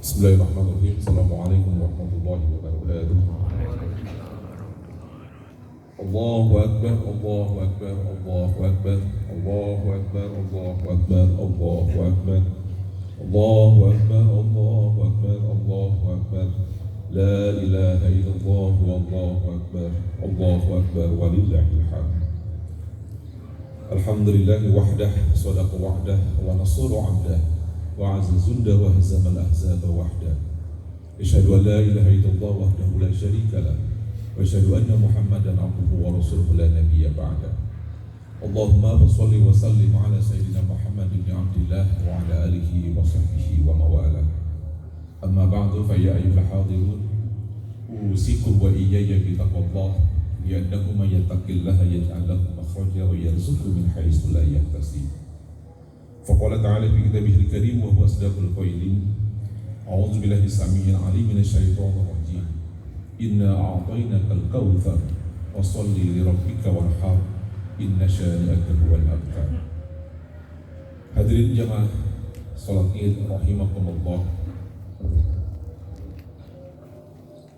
Bismillahirrahmanirrahim. Assalamualaikum warahmatullahi wabarakatuh. Allahu Akbar, Allahu Akbar, Allahu Akbar, Allahu Akbar, Allahu Akbar, Allahu Akbar, Allahu Akbar, Allahu Akbar, Allahu Akbar. La ilaha illallah, Allahu Akbar, Allahu Akbar, walillahil hamd. Alhamdulillahi wahdah, sadaqa wahdah, wa nasara 'abdah, wa 'azza zunda wa hazama al-ahzaba wahdah. Asyhadu an la ilaha illallah wahdahu la syarika lah, wa asyhadu anna Muhammadan 'abduhu wa rasuluhu la nabiyya ba'da. Allahumma shalli wa sallim ala sayyidina Muhammad ibn Abdillah wa ala alihi wa sahbihi wa mawalah. Amma ba'du, fa ya ayyuhal hadirun, usikum wa iyaya bi taqwallah, li'annahu man yattaqillaha yaj'al lahu makhraja wa yarzuqhu min haitsu la yahtasib. Faqala ta'ala fi kitabihil karim wa huwa asdaqul qailin. A'udzu billahi samii'il 'aliim minasyaitonir rajiim. Inna a'tainakal kautsar fasholli li rabbika wanhar, inna syani'aka huwal abtar. Hadirin jamaah salat Id rahimakumullah.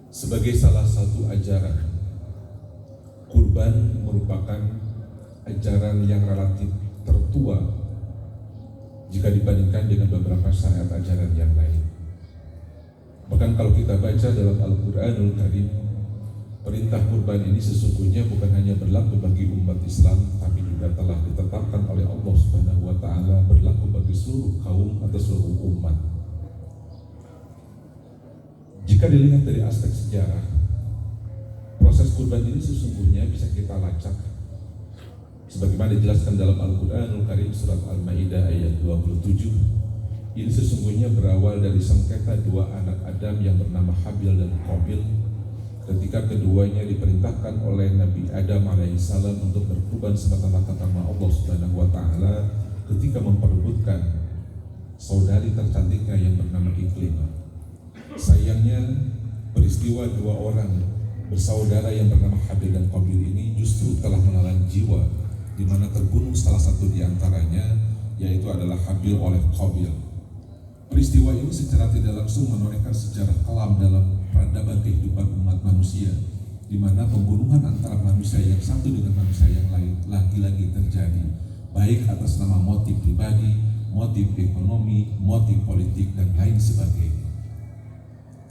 Sebagai salah satu ajaran, kurban merupakan ajaran yang relatif tertua jika dibandingkan dengan beberapa syariat ajaran yang lain. Bahkan kalau kita baca dalam Al-Quranul Karim, perintah kurban ini sesungguhnya bukan hanya berlaku bagi umat Islam, tapi juga telah ditetapkan oleh Allah Subhanahu wa Ta'ala berlaku bagi seluruh kaum atau seluruh umat. Jika dilihat dari aspek sejarah, proses kurban ini sesungguhnya bisa kita lacak sebagaimana dijelaskan dalam Al-Quranul Karim surat Al-Maidah ayat 27. Ini sesungguhnya berawal dari sengketa dua anak Adam yang bernama Habil dan Qabil, ketika keduanya diperintahkan oleh Nabi Adam alaihissalam untuk berkurban semata-mata karena Allah Subhanahu wa Ta'ala ketika memperebutkan saudari tercantiknya yang bernama Iklimah. Sayangnya peristiwa dua orang bersaudara yang bernama Habil dan Qabil ini justru telah menelan jiwa, di mana terbunuh salah satu di antaranya, yaitu adalah Habil oleh Qabil. Peristiwa ini secara tidak langsung menorehkan sejarah kelam dalam peradaban kehidupan umat manusia, di mana pembunuhan antara manusia yang satu dengan manusia yang lain lagi-lagi terjadi, baik atas nama motif pribadi, motif ekonomi, motif politik, dan lain sebagainya.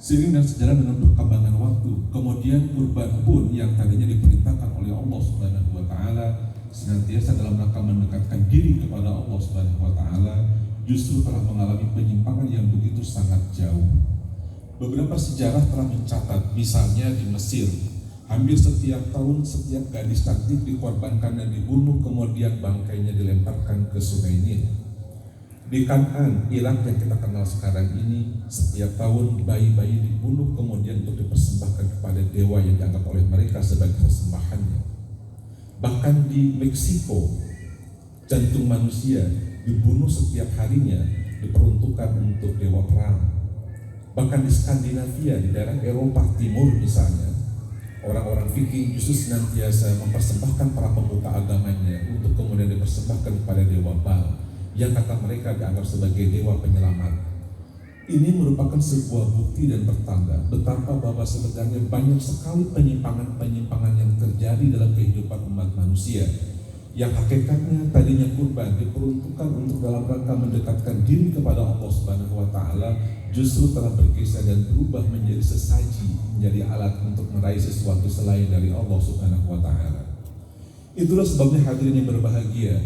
Seiring dan sejalan dengan perkembangan waktu, kemudian kurban pun yang tadinya diperintahkan oleh Allah Subhanahu wa Ta'ala senantiasa dalam rangka mendekatkan diri kepada Allah Subhanahu wa Ta'ala, justru telah mengalami penyimpangan yang begitu sangat jauh. Beberapa sejarah telah mencatat, misalnya di Mesir, hampir setiap tahun setiap gadis cantik dikorbankan dan dibunuh, kemudian bangkainya dilemparkan ke Sungai Nil. Di Kan'an, Irak yang kita kenal sekarang ini, setiap tahun bayi-bayi dibunuh kemudian untuk dipersembahkan kepada dewa yang dianggap oleh mereka sebagai sesembahannya. Bahkan di Meksiko, jantung manusia dibunuh setiap harinya, diperuntukkan untuk dewa perang. Bahkan di Skandinavia, di daerah Eropa Timur misalnya, orang-orang Viking justru senantiasa mempersembahkan para pemuka agamanya untuk kemudian dipersembahkan kepada dewa Baal, yang kata mereka dianggap sebagai dewa penyelamat. Ini merupakan sebuah bukti dan pertanda betapa bahwa sebenarnya banyak sekali penyimpangan-penyimpangan yang terjadi dalam kehidupan umat manusia, yang hakikatnya tadinya kurban diperuntukkan untuk dalam rangka mendekatkan diri kepada Allah Subhanahu wa Ta'ala, justru telah bergeser dan berubah menjadi sesaji, menjadi alat untuk meraih sesuatu selain dari Allah Subhanahu wa Ta'ala. Itulah sebabnya hadirin yang berbahagia,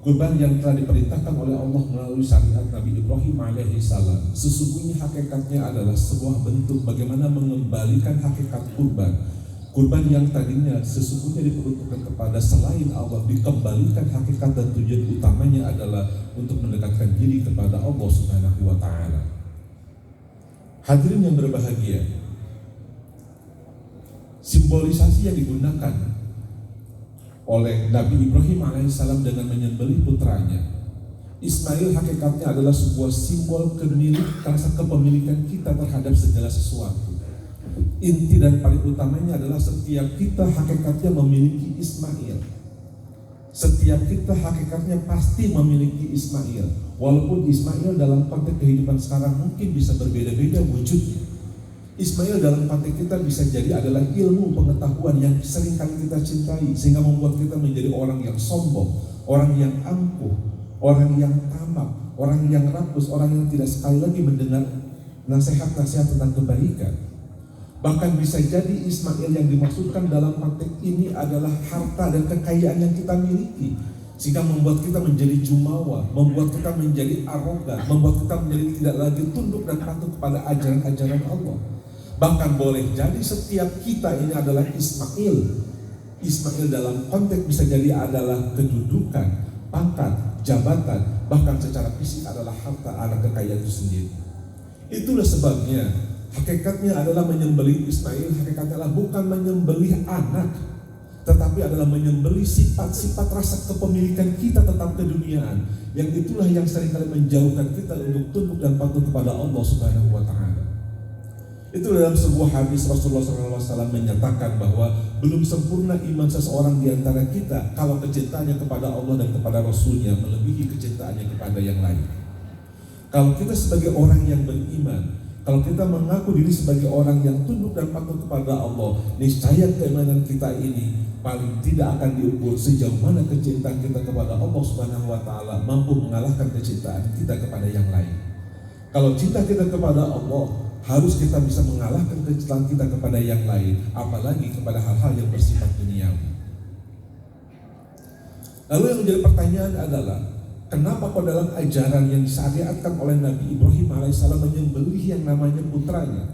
kurban yang telah diperintahkan oleh Allah melalui syariat Nabi Ibrahim alaihissalam sesungguhnya hakikatnya adalah sebuah bentuk bagaimana mengembalikan hakikat kurban. Kurban yang tadinya sesungguhnya diperuntukkan kepada selain Allah, dikembalikan hakikat dan tujuan utamanya adalah untuk mendekatkan diri kepada Allah Subhanahu wa Ta'ala. Hadirin yang berbahagia, simbolisasi yang digunakan oleh Nabi Ibrahim alaihissalam dengan menyembelih putranya Ismail hakikatnya adalah sebuah simbol rasa kepemilikan kita terhadap segala sesuatu. Inti dan paling utamanya adalah setiap kita hakikatnya memiliki Ismail. Setiap kita hakikatnya pasti memiliki Ismail. Walaupun Ismail dalam konteks kehidupan sekarang mungkin bisa berbeda-beda wujudnya. Ismail dalam konteks kita bisa jadi adalah ilmu pengetahuan yang sering kali kita cintai, sehingga membuat kita menjadi orang yang sombong, orang yang angkuh, orang yang tamak, orang yang rakus, orang yang tidak sekali lagi mendengar nasihat-nasihat tentang kebaikan. Bahkan bisa jadi Ismail yang dimaksudkan dalam konteks ini adalah harta dan kekayaan yang kita miliki, sehingga membuat kita menjadi jumawa, membuat kita menjadi arogan, membuat kita menjadi tidak lagi tunduk dan patuh kepada ajaran-ajaran Allah. Bahkan boleh jadi setiap kita ini adalah Ismail. Ismail dalam konteks bisa jadi adalah kedudukan, pangkat, jabatan, bahkan secara fisik adalah harta, anak kekayaan itu sendiri. Itulah sebabnya hakikatnya adalah menyembelih Ismail, hakikatnya adalah bukan menyembelih anak, tetapi adalah menyembelih sifat-sifat rasa kepemilikan kita tentang keduniaan, yang itulah yang seringkali menjauhkan kita untuk tunduk dan patuh kepada Allah Subhanahu wa Ta'ala. Itu dalam sebuah hadis Rasulullah SAW menyatakan bahwa belum sempurna iman seseorang di antara kita kalau kecintaannya kepada Allah dan kepada Rasulnya melebihi kecintaannya kepada yang lain. Kalau kita sebagai orang yang beriman, kalau kita mengaku diri sebagai orang yang tunduk dan patuh kepada Allah, niscaya keimanan kita ini paling tidak akan diukur sejauh mana kecintaan kita kepada Allah Subhanahu wa Ta'ala mampu mengalahkan kecintaan kita kepada yang lain. Kalau cinta kita kepada Allah, harus kita bisa mengalahkan kecintaan kita kepada yang lain, apalagi kepada hal-hal yang bersifat duniawi. Lalu yang menjadi pertanyaan adalah, kenapa kok dalam ajaran yang disyariatkan oleh Nabi Ibrahim alaihissalam menyembelih yang namanya putranya?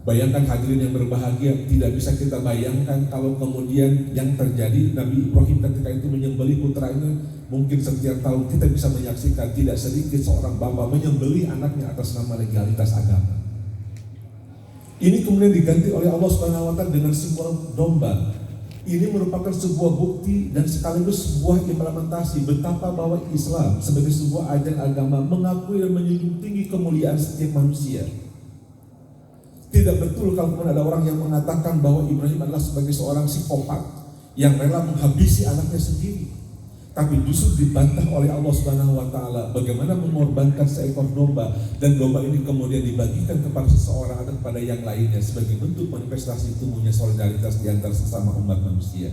Bayangkan hadirin yang berbahagia, tidak bisa kita bayangkan kalau kemudian yang terjadi Nabi Ibrahim ketika itu menyembelih putranya. Mungkin setiap tahun kita bisa menyaksikan tidak sedikit seorang bapak menyembelih anaknya atas nama legalitas agama. Ini kemudian diganti oleh Allah Subhanahu wa Ta'ala dengan simbol domba. Ini merupakan sebuah bukti dan sekaligus sebuah implementasi betapa bahwa Islam sebagai sebuah ajaran agama mengakui dan menjunjung tinggi kemuliaan setiap manusia. Tidak betul kalau ada orang yang mengatakan bahwa Ibrahim adalah sebagai seorang psikopat yang rela menghabisi anaknya sendiri. Tapi justru dibantah oleh Allah Subhanahu wa Ta'ala bagaimana mengorbankan seekor domba, dan domba ini kemudian dibagikan kepada seseorang atau kepada yang lainnya sebagai bentuk manifestasi tumbuhnya solidaritas di antara sesama umat manusia.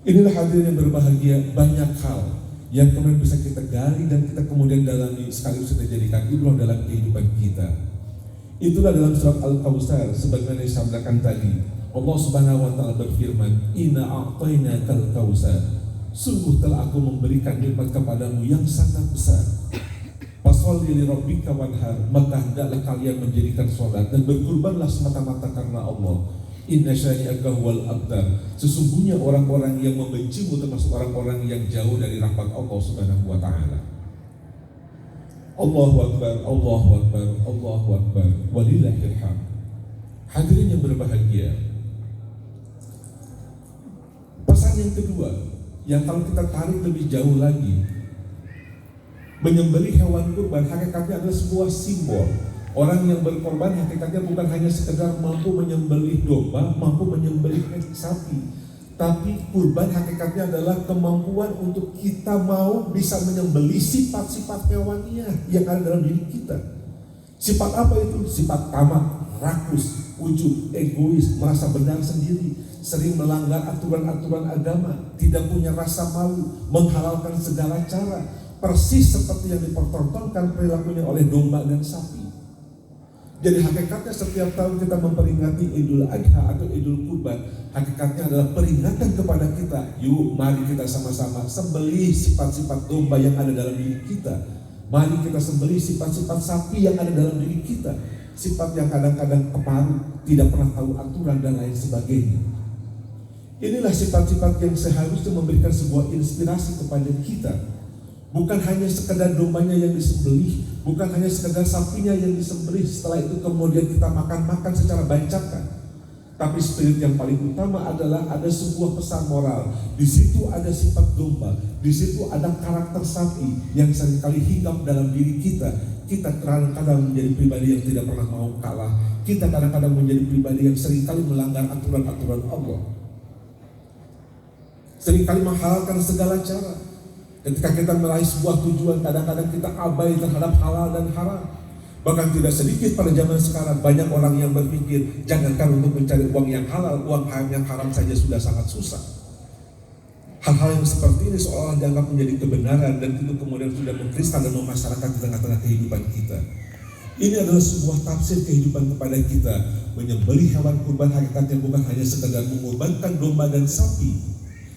Inilah hadirin yang berbahagia, banyak hal yang kemudian bisa kita gali dan kita kemudian dalami sekaligus kita jadikan ibrah dalam kehidupan kita. Itulah dalam surat Al-Kautsar sebagaimana disabdakan tadi. Allah Subhanahu wa Ta'ala berfirman, "Inna a'tainakal kautsar." Sungguh telah aku memberikan nikmat kepadamu yang sangat besar. Fasholli li rabbika wanhar, maka hendaklah kalian menjadikan sholat dan berkurbanlah semata-mata karena Allah. Inna syani'aka huwal abtar. Sesungguhnya orang-orang yang membencimu termasuk orang-orang yang jauh dari rahmat Allah Subhanahu wa Ta'ala. Allahu Akbar, Allahu Akbar, Allahu Akbar, walillahil hamd. Hadirin yang berbahagia, pesan yang kedua yang kalau kita tarik lebih jauh lagi, menyembelih hewan kurban hakikatnya adalah sebuah simbol. Orang yang berkorban hakikatnya bukan hanya sekedar mampu menyembelih domba, mampu menyembelih sapi, tapi kurban hakikatnya adalah kemampuan untuk kita mau bisa menyembelih sifat-sifat hewaniah yang ada dalam diri kita. Sifat apa itu? Sifat tamak, rakus, ujub, egois, merasa benar sendiri, sering melanggar aturan-aturan agama, tidak punya rasa malu, menghalalkan segala cara, persis seperti yang dipertontonkan perilakunya oleh domba dan sapi. Jadi hakikatnya setiap tahun kita memperingati Idul Adha atau Idul Kurban, hakikatnya adalah peringatan kepada kita, yuk mari kita sama-sama sembelih sifat-sifat domba yang ada dalam diri kita. Mari kita sembelih sifat-sifat sapi yang ada dalam diri kita, sifat yang kadang-kadang keparu, tidak pernah tahu aturan dan lain sebagainya. Inilah sifat-sifat yang seharusnya memberikan sebuah inspirasi kepada kita. Bukan hanya sekedar dombanya yang disembelih, bukan hanya sekedar sapinya yang disembelih, setelah itu kemudian kita makan-makan secara bancakan. Tapi spirit yang paling utama adalah ada sebuah pesan moral. Di situ ada sifat domba, di situ ada karakter sapi yang seringkali hinggap dalam diri kita. Kita kadang-kadang menjadi pribadi yang tidak pernah mau kalah. Kita kadang-kadang menjadi pribadi yang seringkali melanggar aturan-aturan Allah. seringkali menghalalkan segala cara. Ketika kita meraih sebuah tujuan, kadang-kadang kita abai terhadap halal dan haram. Bahkan tidak sedikit pada zaman sekarang banyak orang yang berpikir, jangankan untuk mencari uang yang halal, uang yang haram saja sudah sangat susah. Hal-hal yang seperti ini seolah dianggap menjadi kebenaran, dan itu kemudian sudah mengkristal dan memasyarakat di tengah-tengah kehidupan kita. Ini adalah sebuah tafsir kehidupan kepada kita. Menyembelih hewan kurban hakikatnya bukan hanya sekedar mengorbankan domba dan sapi,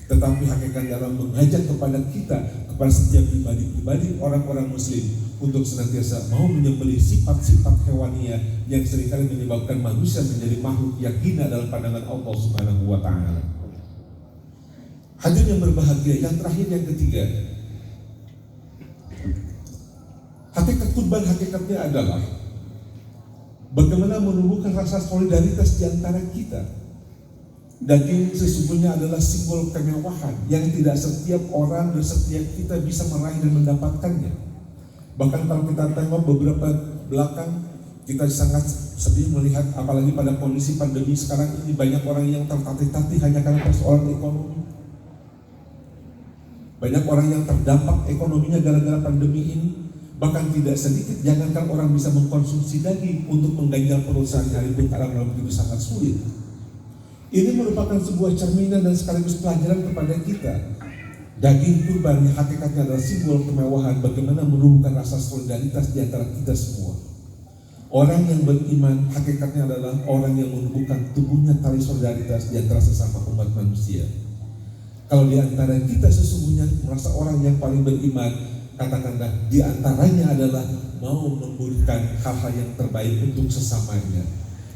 tetapi hakikatnya adalah mengajak kepada kita, kepada setiap pribadi-pribadi orang-orang muslim untuk senantiasa mau menyembelih sifat-sifat hewaniah yang seringkali menyebabkan manusia menjadi makhluk yang hina dalam pandangan Allah Subhanahu wa Ta'ala. Hadirin yang berbahagia, yang terakhir, yang ketiga, hakikat kurban hakikatnya adalah bagaimana menumbuhkan rasa solidaritas di antara kita. Daging sesungguhnya adalah simbol kemewahan yang tidak setiap orang dan setiap kita bisa meraih dan mendapatkannya. Bahkan kalau kita tengok beberapa belakang, kita sangat sedih melihat apalagi pada kondisi pandemi sekarang ini banyak orang yang tertatih-tatih hanya karena persoalan ekonomi. Banyak orang yang terdampak ekonominya gara-gara pandemi ini. Bahkan tidak sedikit, jangankan orang bisa mengkonsumsi daging untuk mengganjal perut sehari-hari pun kadang-kadang begitu sangat sulit. Ini merupakan sebuah cerminan dan sekaligus pelajaran kepada kita. Daging kurban yang hakikatnya adalah simbol kemewahan, bagaimana menumbuhkan rasa solidaritas di antara kita semua. Orang yang beriman hakikatnya adalah orang yang menumbuhkan tubuhnya tali solidaritas di antara sesama umat manusia. Kalau di antara kita sesungguhnya merasa orang yang paling beriman, katakanlah di antaranya adalah mau memberikan hal-hal yang terbaik untuk sesamanya.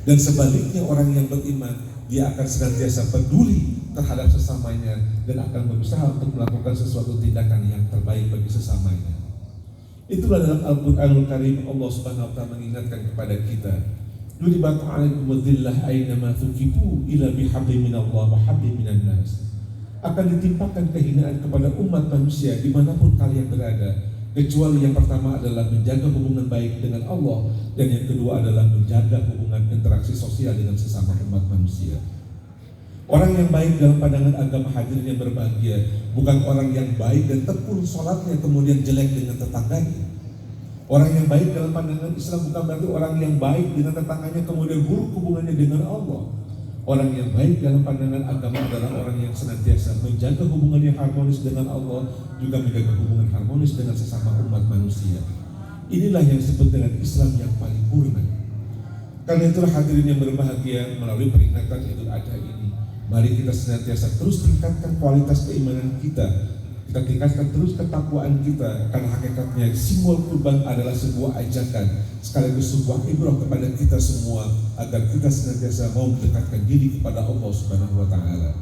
Dan sebaliknya orang yang beriman, dia akan senantiasa peduli terhadap sesamanya dan akan berusaha untuk melakukan sesuatu tindakan yang terbaik bagi sesamanya. Itulah dalam Al-Quranul Karim Allah Subhanahu wa Ta'ala mengingatkan kepada kita, "Duribat 'alaikumudz dhillah aina ma tuqifu ila bihablin minallah wa hablin minan nas." Akan ditimpakan kehinaan kepada umat manusia dimanapun kalian berada, kecuali yang pertama adalah menjaga hubungan baik dengan Allah, dan yang kedua adalah menjaga hubungan interaksi sosial dengan sesama umat manusia. Orang yang baik dalam pandangan agama hadirin yang berbahagia bukan orang yang baik dan tekun sholatnya kemudian jelek dengan tetangganya. Orang yang baik dalam pandangan Islam bukan berarti orang yang baik dengan tetangganya kemudian buruk hubungannya dengan Allah. Orang yang baik dalam pandangan agama adalah orang yang senantiasa menjaga hubungan yang harmonis dengan Allah, juga menjaga hubungan harmonis dengan sesama umat manusia. Inilah yang disebut dengan Islam yang paling purna. Karena itulah hadirin yang berbahagia, melalui peringatan Idul Adha ini, mari kita senantiasa terus tingkatkan kualitas keimanan kita. Kita tingkatkan terus ketakwaan kita, karena hakikatnya simbol kurban adalah sebuah ajakan sekaligus sebuah ibrah kepada kita semua agar kita senantiasa mau mendekatkan diri kepada Allah Subhanahu wa Ta'ala.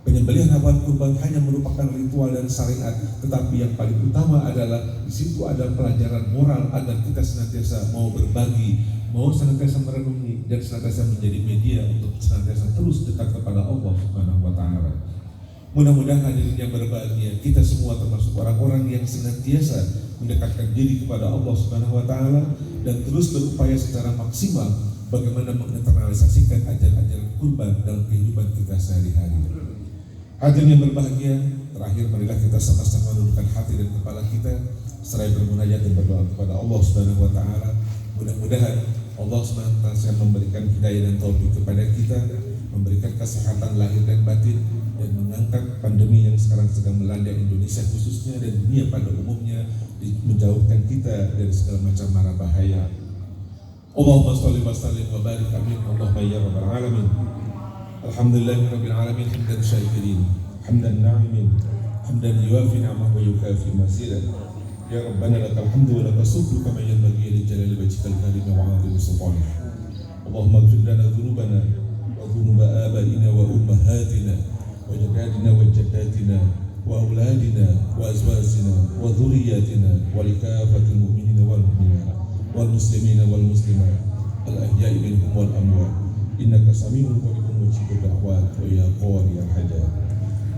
Penyembelihan hewan kurban hanya merupakan ritual dan syariat, tetapi yang paling utama adalah di situ ada pelajaran moral agar kita senantiasa mau berbagi, mau senantiasa merenungi, dan senantiasa menjadi media untuk senantiasa terus dekat kepada Allah Subhanahu wa Ta'ala. Mudah-mudahan hadirin yang berbahagia, kita semua termasuk orang-orang yang senantiasa mendekatkan diri kepada Allah Subhanahu wa Ta'ala dan terus berupaya secara maksimal bagaimana menginternalisasikan ajaran-ajaran kurban dalam kehidupan kita sehari-hari. Hadirin yang berbahagia, terakhir marilah kita sama-sama menundukkan hati dan kepala kita seraya bermunajat dan berdoa kepada Allah Subhanahu wa Ta'ala. Mudah-mudahan Allah Subhanahu wa Ta'ala memberikan hidayah dan taufik kepada kita, memberikan kesehatan lahir dan batin, dan mengangkat pandemi yang sekarang sedang melanda Indonesia khususnya dan dunia pada umumnya, menjauhkan kita dari segala macam mara bahaya. Allahumma shalli wa sallim wa barik amin. Allahumma ya rabbal alamin. Alhamdulillahirabbil alamin hamdan syakirin, hamdan na'imin, hamdan yuwafi ni'amahu wa yukafi mazida. Ya Rabbana lakal hamdu wa lakal syukru kama yanbaghi li jalali wajhikal karim wa 'azimi sultanik. Allahumma ighfir lana dhunubana wa dhunuba abaina wa ummahatina wa jadadina wa jaddatina wa auladina wa azwajina wa dhurriyyatina wa likafatil mu'minina wal mu'minat wal muslimina wal muslimat al ahya'i minhum wal amwat innaka sami'un qaribun mujibud da'wat wa ya qadiyal hajat.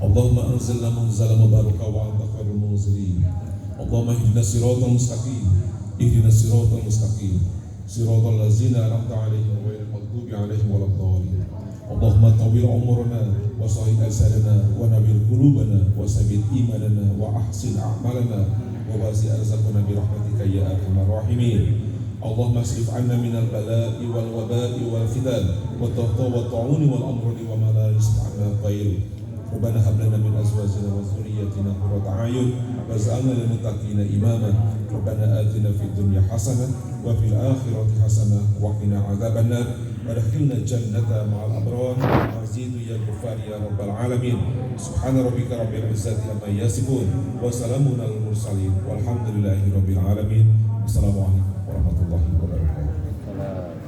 Allahumma anzilna munzalan mubaraka wa anta khairul munzilin. Allahumma ihdinas siratal mustaqim, ihdinas siratal mustaqim, siratal ladzina an'amta 'alaihim ghairil maghdubi 'alaihim waladdallin. اللهم طول عمرنا وصحح أجسادنا ونبل قلوبنا وثبت إيماننا وأحسن أعمالنا ووسع أرزاقنا برحمتك يا أرحم الراحمين. اللهم اصرف عنا من البلاء والوباء والفتن والطاعون والأمراض وما لا يصرف عنا غيره. ربنا هب لنا من أزواجنا وذرياتنا قرة أعين واجعلنا للمتقين إماما. ربنا آتنا في الدنيا حسنة وفي الآخرة حسنة وقنا عذاب النار وادخلنا الجنة مع الأبرار وزيد يا الغفار يا رب العالمين. سبحان ربك رب العزة عما يصفون وسلام على المرسلين والحمد لله رب العالمين. السلام عليكم warahmatullahi wabarakatuh.